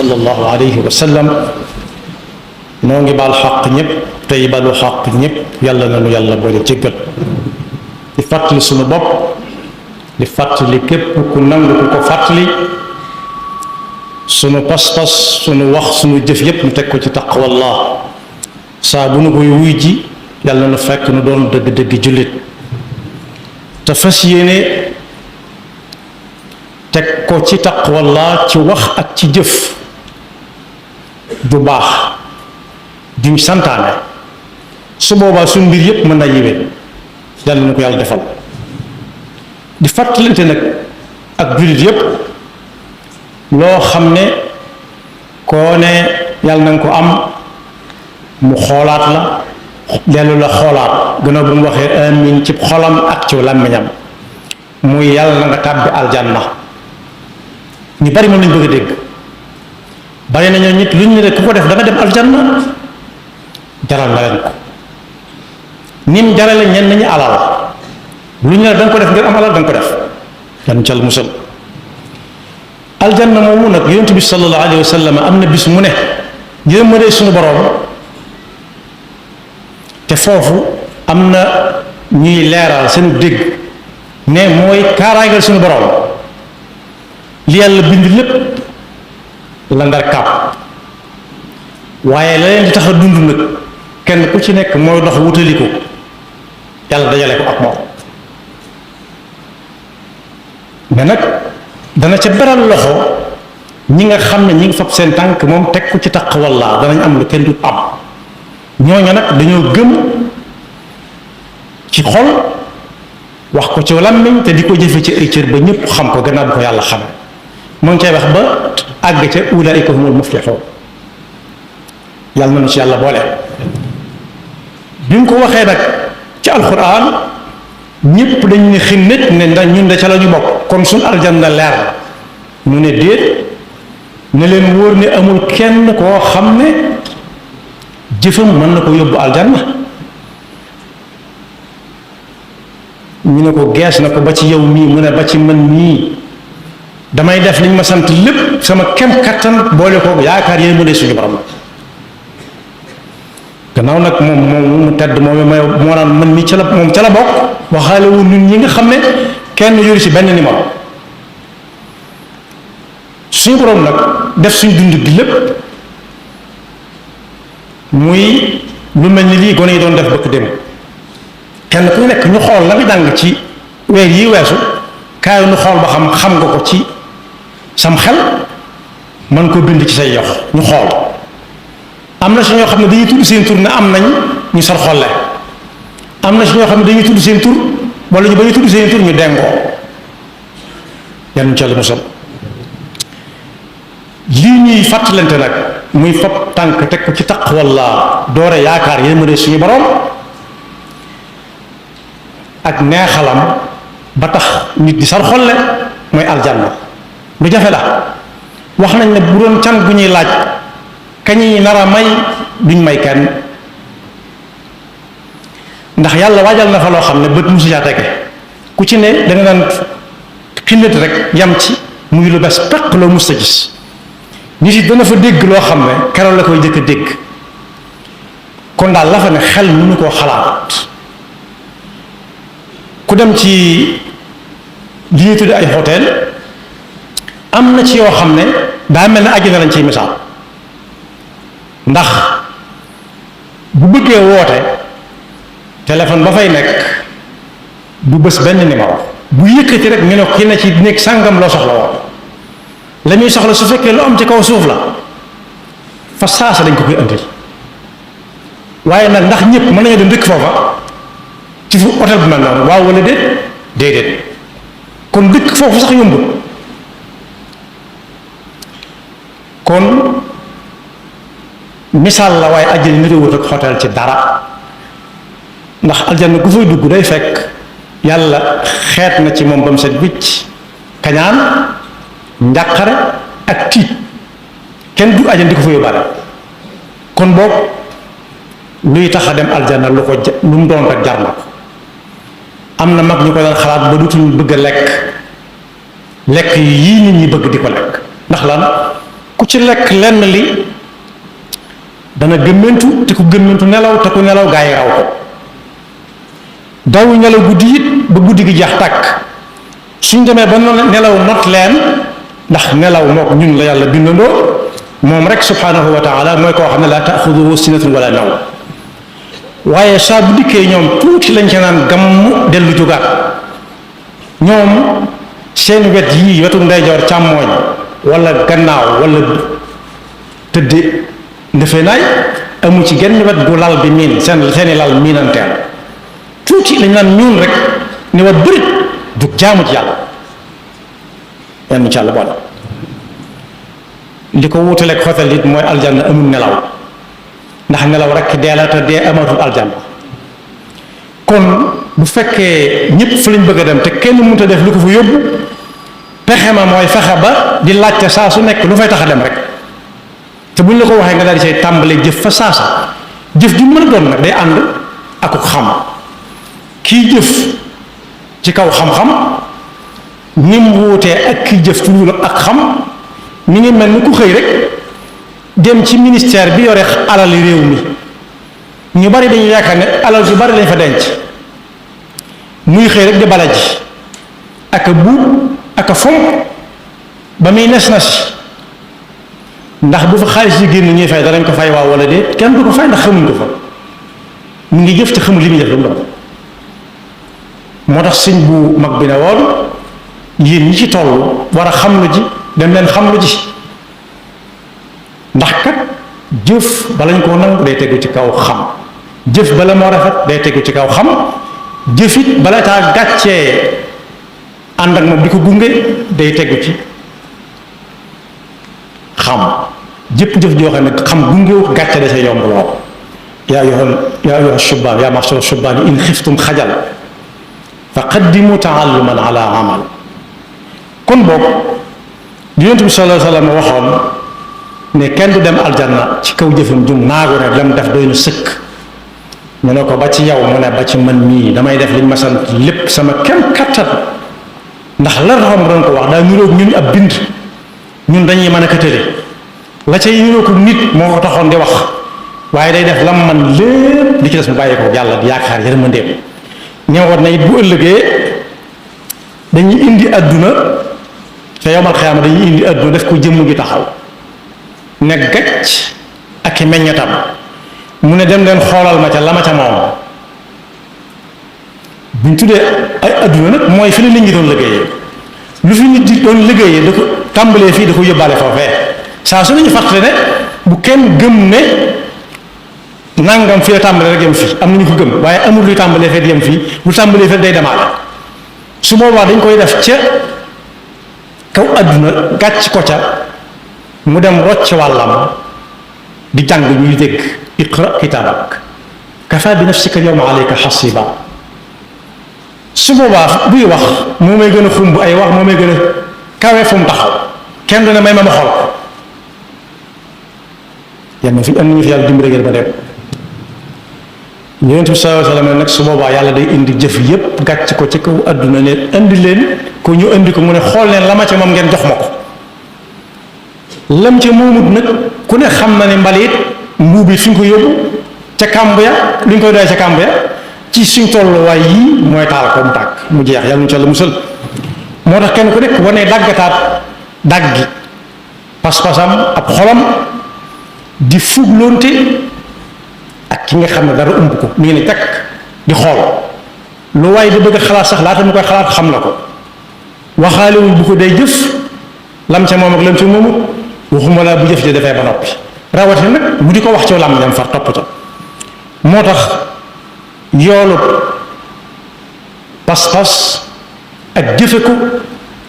sallallahu alayhi wa sallam. noo ngi baal xaq ñëpp tey balu xaq ñëpp yàlla na nu yàlla boole jéggal di fàttali sunu bopp di fàttali képp ku nangu ku ko fàttali sunu pas-pas sunu wax sunu jëf yépp ñu teg ko ci taqwallah saa bu nu koy wuy ji yàlla na fekk nu doon dëgg-dëgg jullit te fas yéene teg ko ci taqwallah ci wax ak ci jëf du baax duñ santaane su boobaa suñ mbir yépp mën na yiwee yàlla na ko yàlla defal di fàttalante nag ak jullit yépp loo xam ne koo ne yàlla na nga ko am mu xoolaat la dellu la xoolaat gannaaw bu mu waxee amin ci xolam ak ci làmmiñam muy yàlla na nga tàbbi aljanna ñu bari moom lañ bëgg a dégg bari nañoo nit lu ñu ne ku ko def da nga dem aljanna jaral nga leen ko nim jarale ñenn nañu alal lu ñu ne da nga ko def ngir am alal da nga ko def yan cal musal aljanna moomu nag yonent bi sallallahu alayhi wa sallam am na bis mu ne yërmande suñu boroom te foofu am na ñuy leeral seen dégg ne mooy kaaraangal suñu boroom li yàlla bind lépp la ndar kàpp waaye la leen di tax a dund nag kenn ku ci nekk mooy dox wutali ko yàlla dajale ko ak moom mais nag dana ca beral loxo ñi nga xam ne ñi ngi fab seen tànk moom teg ko ci taqwallah danañ am lu kenn du am ñooñu nag dañoo gëm ci xol wax ko ci làmmiñ te di ko jëfe ci ay cër ba ñëpp xam ko gannaaw bi ko yàlla xam moo ngi cay wax ba àgg ca ulaika humul muflihun yàlla nañu ci yàlla boole bi mu ko waxee nag ci alquran ñëpp dañ ne xinnet ne ndax ñun de ca la ñu bokk kon suñ aljanna leer la mu ne déet ne leen wóor ne amul kenn koo xam ne jëfam mën na ko yóbbu aljanna ñu ne ko gees na ko ba ci yow mii mu ne ba ci man mii damay def liñ ma sant lépp sama kem kattan boole ko yaakaar yéen mu ne suñu borom gannaaw nag moom mu tedd moom moo naan man mii ca la moom ca la bokk waxaale wu ñun ñi nga xam ne kenn yoru ci benn numéro suñu borom nag def suñ dund gi lépp muy lu mel ni lii gone yi doon def bëkk dem kenn ku nekk ñu xool la nga jàng ci weer yi weesu kaay nu xool ba xam nga ko ci sam xel mën ko bind ci say yox ñu xool am na si ñoo xam ne dañuy tudd seen tur ne am nañ ñu sar xolle am na si ñoo xam ne dañuy tudd seen tur wala ñu ba ñu tudd seen tur ñu dengoo yan ca la musal lii ñuy fàttalante nag muy fab tànk teg ko ci taqwallah doore yaakaar yéen ma de suñu borom ak neexalam ba tax nit di sar xolle mooy aljanna lu jafe la wax nañ ne bu doon can gu ñuy laaj kañuy nar a may duñ may kenn ndax yàlla waajal na fa loo xam ne bët musu caa tege ku ci ne da nga naan xillat rek yam ci muy lu bes peq loo mus a gis nit yi dana fa dégg loo xam ne keroog la koy jëkk a dégg kon daal la fa ne xel mënu koo xalaat ku dem ci li ñuy tudde ay hôtel am na ci yoo xam ne daa mel ne àjjana lañ ciy misaal ndax bu bëggee woote téléphone ba fay nekk du bës benn numéro bu yëkkati rek ñu ne ki ne ci néeg sàngam loo soxla woon la muy soxla su fekkee lu am ci kaw suuf la fa saasa dañ ko koy andil waaye nag ndax ñëpp mën nañu dem dëkk foofa ci fu hôtel bu mel noonu waaw wala déedéet kon dëkk foofu sax yombul kon misaal la waaye àjjana niroowut ak hôtel ci dara ndax aljanna ku fay dugg day fekk yàlla xeet na ci moom ba mu set wicc kañaan njàqare ak tiit kenn du aljanna di ko fa yóbbaale kon boog luy tax a dem aljanna lu mu doon rek jar na ko am na mag ñu ko daan xalaat ba dutuñu bëgg a lekk yii nit ñi bëgg di ko lekk ndax lan ku ci lekk lenn li dana gëmmentu te ku gëmmentu nelaw te ku nelaw gaa yi raw ko daw nelaw guddi it ba guddi gi jeex tàkk suñ demee ba nelaw not leen ndax nelaw mook ñun la yàlla bindandoo moom rek subhanahu wa taala mooy koo xam ne laa taaxuduhu sinatun wala naw waaye saa bu dikkee ñoom tuuti lañ ca naan gamm dellu jógaat ñoom seen wet yii wetu ndeyjoor càmmooñ wala gannaaw wala tëdde ndefe naay amu ci genn wet gu lal bi miin seeni lal miinanteel tuuti lañ naan ñuun rek ni wat bërit du jaamu ci yàlla yenn ci yàlla boole li ko wutaleeg xotel it mooy aljanna amul nelaw ndax nelaw rek dee la te dee amatul aljanna kon bu fekkee ñëpp fa lañ bëgg a dem te kenn mënut a def lu ko fa yóbbu pexe ma mooy fexe ba di laajte saa su nekk lu fay tax a dem rek te buñ la ko waxee nga daal di say tàmbalee jëf fa saasa jëf ju mën a doon nag day ànd ak ko xam kii jëf ci kaw xam-xam ni mu wuutee ak kii jëf ci lu ak xam mi ngi mel ni ku xëy rek dem ci ministère bi yore alali réew mi ñu bari dañu yaakaar ne alal yu bari lañ fa denc muy xëy rek di bala ji ak a buub ak a fonk ba muy nes na si ndax bu fa xaalis yi génn ñuy fay danañ ko fay waaw wala déet kenn du ko fay ndax xamuñ ko fa mu ngi jëf te xamul li muy def lu mu doon moo tax sëñ bu mag bi ne woon yéen ñi ci toll war a xam lu ji dem leen xam lu ji ndax kat jëf bala ñu koo nangu day tegu ci kaw xam jëf bala moo rafet day tegu ci kaw xam jëfit bala taa gàccee ànd ak moom di ko gunge day tegu ci xam jëpp jëf joo xam ne xam gungewu gàcce da sa yomb lool yaa ayyuha shubaan yaa ma'shara shubaan in xiftum xajal fa qaddimu taalluman ala amal kon boog yonent bi sallallahu alayhi wa sallam waxoon ne kenn du dem aljanna ci kaw jëfam jum naagu ne lam def doy na sëkk ñu ne ko ba ci yow mu ne ba ci man mii damay def liñ ma sant lépp sama kem kattan ndax la taxoon doon ko wax daa niroog ñun ab bind ñun dañuy mën a këtale la cay niroog nit moo ko taxoon di wax waaye day def lam man lépp li ci des mu bàyyi ko yàlla di yaakaar yërmandeem ñëwoon na it bu ëllëgee dañuy indi adduna te yowmal xiyaama dañuy indi adduna def ko jëmm gi taxaw ne gàcc ak i meññatam mu ne dem leen xoolal ma ca la ma ca moom buñ tuddee ay adduna nag mooy fi la nit ñi doon liggéeyee lu fi nit di doon liggéeyee da ko tàmbalee fii da ko yóbbaale foofee saa su nañu fàttali ne bu kenn gëm ne nangam fii la tàmbalee rek yem fii am nañu ko gëm waaye amul luy tàmbalee fee di yem fii lu tàmbalee fee day demaale su boobaa dañ koy def ca kaw adduna gàcc ko ca mu dem rocc wàllam di jàng ñuy dégg iqra kitaabak kafa bi nafsika yawma alayka hasiba su boobaa buy wax moo may gën a xumb ay wax moo may gën a kawe fu mu taxaw kenn du ne may ma xool ko yàlla fi am nañu fi yàlla dimbali ngeen ba dem yonent bi sallallahu alayhi wa sallam nag su boobaa yàlla day indi jëf yépp gàcc ko ci kaw adduna ne indi leen ko ñu indi ko mu ne xool leen la ma ca moom ngeen jox ma ko lam ca moomut nag ku ne xam na ne mbalit mbuub bi fi ñu ko yóbbu ca kàmb ya lu ñu koy doy ca kàmb ya ci suñ tolluwaay yii mooy taal ko mu tàkk mu jeex yàlla ñu ci Yàlla musal moo tax kenn ku nekk wane daggataat daggi pas-pasam ab xolam di fugloonte ak ki nga xam ne dara umb ko mi ngi ne tekk di xool lu waaye di bëgg a xalaat sax laata mu koy xalaat xam na ko waxaalewul bu ko day jëf lam ca moom ak lam ca moomut waxuma laa bu jëf ji dafay ba noppi rawatina nag mu di ko wax ci làmmiñam far topp ca moo tax yoolu pas-pas ak jëfe ko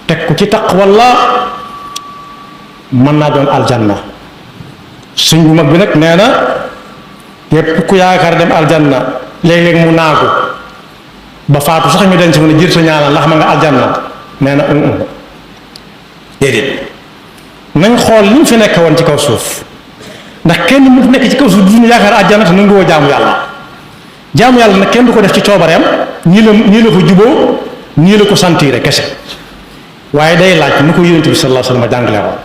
teg ko ci taqwallah mën naa doon aljanna suñ bu mag bi nag nee na yépp ku yaakaar dem aljanna léeg-léeg mu naagu ba faatu sax ñu denc mu ne jër sa ñaanal ndax ma nga aljanna nee na déedéet nañ xool li ñu fi nekk woon ci kaw suuf ndax kenn mu nekk ci kaw suuf du ñu yaakaar aljanna te nanguwoo jaamu yàlla nag kenn du ko def ci coobareem ñii la ko juboo ñii la ko sentir kese waaye day laaj nu ko yonent bi sallallahu alayhi wa sallam jàngale woon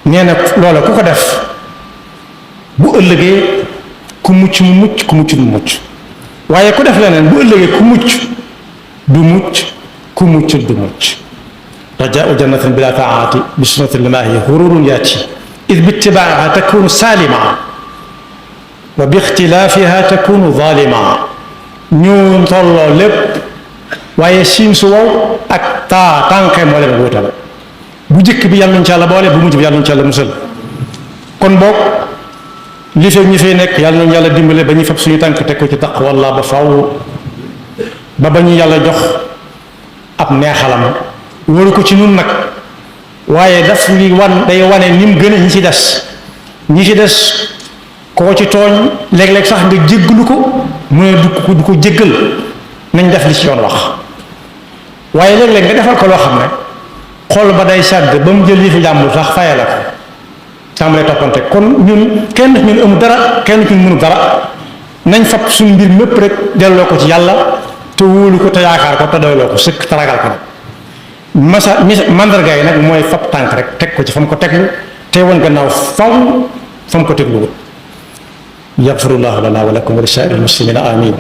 nee na loola ku ko def bu ëllëgee ku mucc mu mucc ku mucc du mucc waaye ku def leneen bu ëllëgee ku mucc du mucc ku mucc du mucc rajaau jannatin bila taati bi sunnati limaahi xururun yaati id bi itibaaha takunu salima wa bi ixtilaafiha takunu zalima ñu tolloo lépp waaye siin su wow ak tànqe moo leen wuutale bu jëkk bi yàlla nañ ci yàlla boole bu mujj bi yàlla nañ ci yàlla musal kon boog li fi ñi fiy nekk yàlla nañ yàlla dimbale ba ñu fab suñu tànk teg ko ci taqwa walla ba faw ba ñu yàlla jox ab neexalam wóoru ko ci nun nag waaye daf li day wane ni mu gën a ñi ci des koo ci tooñ léeg-léeg sax nga jéggalu ko mu ne du ko jéggal nañ def li ci yoon wax waaye léeg-léeg nga defal ko loo xam ne xol ba day sàdd ba mu jël yi fi jàmbur sax faye la ko tàmbalee toppante kon ñun kenn ñun amul dara kenn ñun mënu dara nañ fab suñu mbir mépp rek delloo ko ci yàlla te wóolu ko te yaakaar ko te doyloo ko sëkk te ragal ko nag mandarga yi nag mooy fab tànk rek teg ko ci fa mu ko teglu te woon gannaaw faw fa mu ko tegluwul yaxfirullahu lana wa lakum wa li saa'iril muslimina amin